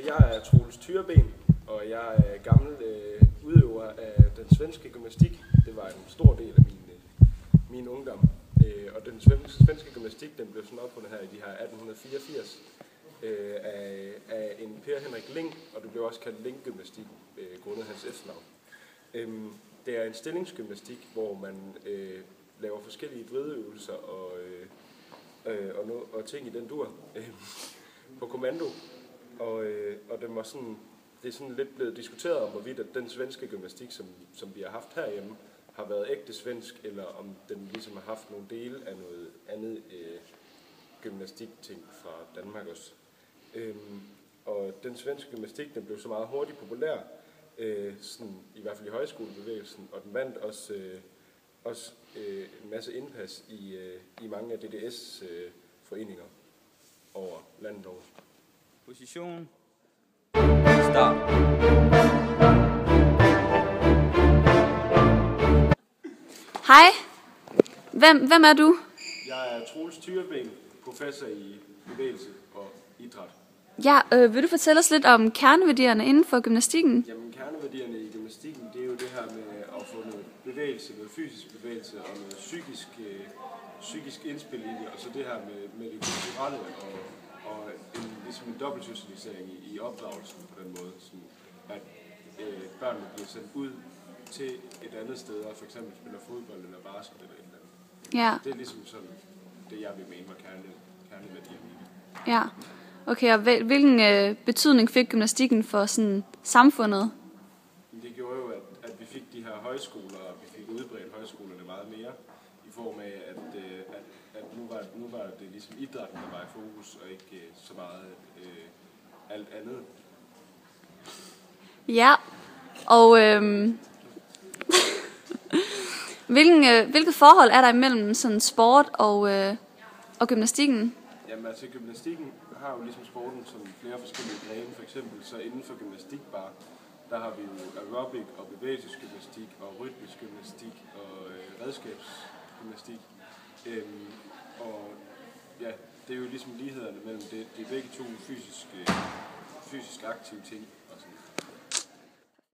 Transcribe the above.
Jeg er Troels Thyren, og jeg er gammel udøver af den svenske gymnastik. Det var en stor del af min ungdom. Og den svenske gymnastik den blev sådan opfundet her i de her 1884 af en Per Henrik Ling, og det blev også kaldt Ling-gymnastik grundet hans efternavn. Det er en stillingsgymnastik, hvor man laver forskellige vrideøvelser og ting i den dur på kommando. Og den var sådan, det er sådan lidt blevet diskuteret om, hvorvidt at den svenske gymnastik, som vi har haft herhjemme, har været ægte svensk, eller om den ligesom har haft nogle dele af noget andet gymnastikting fra Danmark også. Og den svenske gymnastik, den blev så meget hurtigt populær, sådan, i hvert fald i højskolebevægelsen, og den vandt også en masse indpas i mange af DDS foreninger over landet over. Position. Start. Hej. Hvem er du? Jeg er Troels Thyren, professor i bevægelse og idræt. Ja, vil du fortælle os lidt om kerneværdierne inden for gymnastikken? Jamen, kerneværdierne i gymnastikken, det er jo det her med at få noget bevægelse, noget fysisk bevægelse og noget psykisk indspil i det, og så det her med det kulturelle og ligesom en dobbeltsocialisering i opdragelsen på den måde, sådan at børnene bliver sendt ud til et andet sted, og for eksempel spiller fodbold eller basket eller et eller andet. Ja. Det er ligesom sådan det, jeg vil mene var kerneværdierne i det. Ja. Okay, og hvilken betydning fik gymnastikken for sådan samfundet? Det gjorde jo, at vi fik de her højskoler, og vi fik udbredt højskolerne meget mere, i form af, at nu var det ligesom idrætten, der var i fokus, og ikke så meget alt andet. Ja, og hvilket forhold er der imellem sådan sport og gymnastikken? Jamen altså, gymnastikken har jo ligesom sporten som flere forskellige grene. For eksempel så inden for gymnastik bare, der har vi jo aerobic og bevægelsesgymnastik og rytmisk gymnastik og redskabsgymnastik. Og ja, det er jo ligesom lighederne mellem det. Det er begge to fysisk aktive ting. Og sådan.